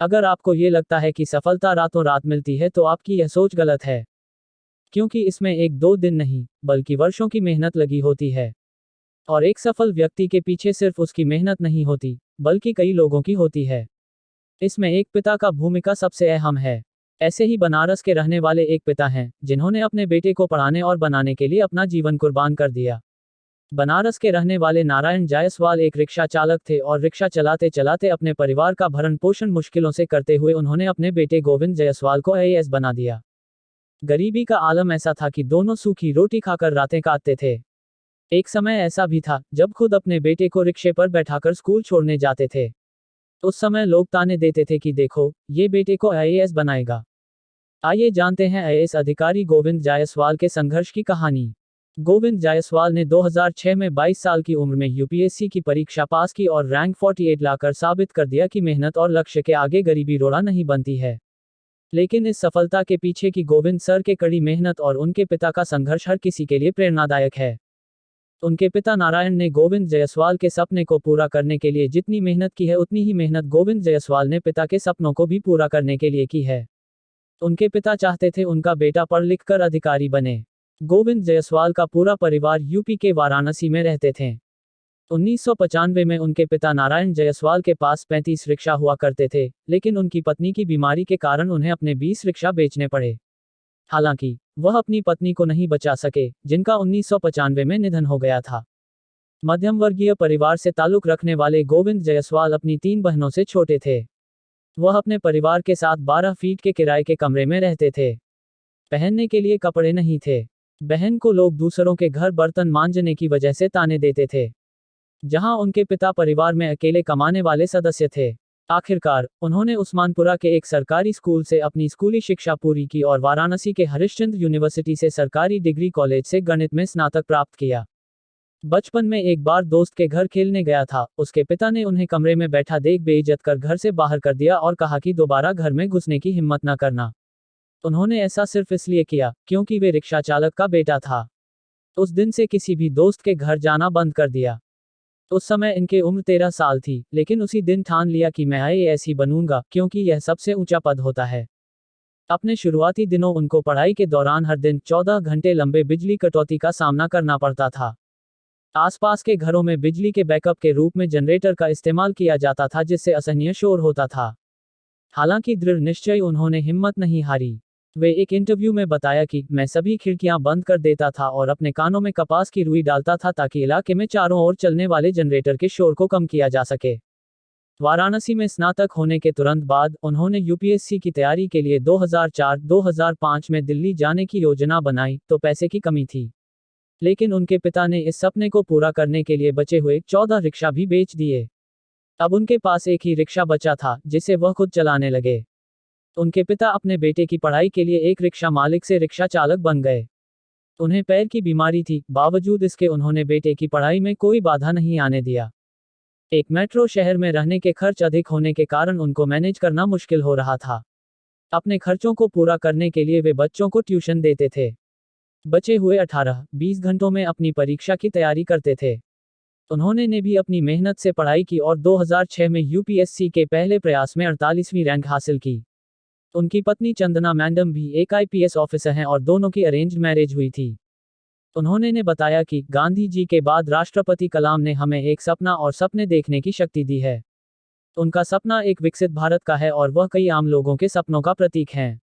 अगर आपको ये लगता है कि सफलता रातों रात मिलती है तो आपकी यह सोच गलत है, क्योंकि इसमें एक दो दिन नहीं बल्कि वर्षों की मेहनत लगी होती है। और एक सफल व्यक्ति के पीछे सिर्फ उसकी मेहनत नहीं होती, बल्कि कई लोगों की होती है। इसमें एक पिता का भूमिका सबसे अहम है। ऐसे ही बनारस के रहने वाले एक पिता हैं, जिन्होंने अपने बेटे को पढ़ाने और बनाने के लिए अपना जीवन कुर्बान कर दिया। बनारस के रहने वाले नारायण जायसवाल एक रिक्शा चालक थे और रिक्शा चलाते चलाते अपने परिवार का भरण पोषण मुश्किलों से करते हुए उन्होंने अपने बेटे गोविंद जायसवाल को आईएएस बना दिया। गरीबी का आलम ऐसा था कि दोनों सूखी रोटी खाकर रातें काटते थे। एक समय ऐसा भी था जब खुद अपने बेटे को रिक्शे पर बैठाकर स्कूल छोड़ने जाते थे। उस समय लोग ताने देते थे कि देखो, ये बेटे को आईएएस बनाएगा। आइए जानते हैं आईएएस अधिकारी गोविंद जायसवाल के संघर्ष की कहानी। गोविंद जायसवाल ने 2006 में 22 साल की उम्र में यूपीएससी की परीक्षा पास की और रैंक 48 लाकर साबित कर दिया कि मेहनत और लक्ष्य के आगे गरीबी रोड़ा नहीं बनती है। लेकिन इस सफलता के पीछे की गोविंद सर के कड़ी मेहनत और उनके पिता का संघर्ष हर किसी के लिए प्रेरणादायक है। उनके पिता नारायण ने गोविंद जायसवाल के सपने को पूरा करने के लिए जितनी मेहनत की है, उतनी ही मेहनत गोविंद जायसवाल ने पिता के सपनों को भी पूरा करने के लिए की है। उनके पिता चाहते थे उनका बेटा पढ़ लिख कर अधिकारी बने। गोविंद जायसवाल का पूरा परिवार यूपी के वाराणसी में रहते थे। 1995 में उनके पिता नारायण जायसवाल के पास 35 रिक्शा हुआ करते थे, लेकिन उनकी पत्नी की बीमारी के कारण उन्हें अपने 20 रिक्शा बेचने पड़े। हालांकि वह अपनी पत्नी को नहीं बचा सके, जिनका 1995 में निधन हो गया था। मध्यम वर्गीय परिवार से ताल्लुक रखने वाले गोविंद जायसवाल अपनी 3 बहनों से छोटे थे। वह अपने परिवार के साथ 12 फीट के किराए के कमरे में रहते थे। पहनने के लिए कपड़े नहीं थे। बहन को लोग दूसरों के घर बर्तन मांजने की वजह से ताने देते थे, जहां उनके पिता परिवार में अकेले कमाने वाले सदस्य थे। आखिरकार उन्होंने उस्मानपुरा के एक सरकारी स्कूल से अपनी स्कूली शिक्षा पूरी की और वाराणसी के हरिश्चंद्र यूनिवर्सिटी से सरकारी डिग्री कॉलेज से गणित में स्नातक प्राप्त किया। बचपन में एक बार दोस्त के घर खेलने गया था। उसके पिता ने उन्हें कमरे में बैठा देख बेइज्जत कर घर से बाहर कर दिया और कहा कि दोबारा घर में घुसने की हिम्मत न करना। उन्होंने ऐसा सिर्फ इसलिए किया क्योंकि वे रिक्शा चालक का बेटा था। उस दिन से किसी भी दोस्त के घर जाना बंद कर दिया। उस समय इनके उम्र 13 साल थी, लेकिन उसी दिन ठान लिया कि मैं आईएएस ही बनूंगा, क्योंकि यह सबसे ऊंचा पद होता है। अपने शुरुआती दिनों उनको पढ़ाई के दौरान हर दिन 14 घंटे लंबे बिजली कटौती का सामना करना पड़ता था। आसपास के घरों में बिजली के बैकअप के रूप में जनरेटर का इस्तेमाल किया जाता था, जिससे असहनीय शोर होता था। हालांकि दृढ़ निश्चय उन्होंने हिम्मत नहीं हारी। वे एक इंटरव्यू में बताया कि मैं सभी खिड़कियां बंद कर देता था और अपने कानों में कपास की रुई डालता था ताकि इलाके में चारों ओर चलने वाले जनरेटर के शोर को कम किया जा सके। वाराणसी में स्नातक होने के तुरंत बाद उन्होंने यूपीएससी की तैयारी के लिए 2004-2005 में दिल्ली जाने की योजना बनाई, तो पैसे की कमी थी। लेकिन उनके पिता ने इस सपने को पूरा करने के लिए बचे हुए 14 रिक्शा भी बेच दिए। अब उनके पास एक ही रिक्शा बचा था, जिसे वह खुद चलाने लगे। उनके पिता अपने बेटे की पढ़ाई के लिए एक रिक्शा मालिक से रिक्शा चालक बन गए। उन्हें पैर की बीमारी थी, बावजूद इसके उन्होंने बेटे की पढ़ाई में कोई बाधा नहीं आने दिया। एक मेट्रो शहर में रहने के खर्च अधिक होने के कारण उनको मैनेज करना मुश्किल हो रहा था। अपने खर्चों को पूरा करने के लिए वे बच्चों को ट्यूशन देते थे। बचे हुए 18-20 घंटों में अपनी परीक्षा की तैयारी करते थे। उन्होंने ने भी अपनी मेहनत से पढ़ाई की और 2006 में यूपीएससी के पहले प्रयास में 48वीं रैंक हासिल की। उनकी पत्नी चंदना मैडम भी एक आईपीएस ऑफिसर हैं और दोनों की अरेंज्ड मैरिज हुई थी। उन्होंने ने बताया कि गांधी जी के बाद राष्ट्रपति कलाम ने हमें एक सपना और सपने देखने की शक्ति दी है। उनका सपना एक विकसित भारत का है और वह कई आम लोगों के सपनों का प्रतीक हैं।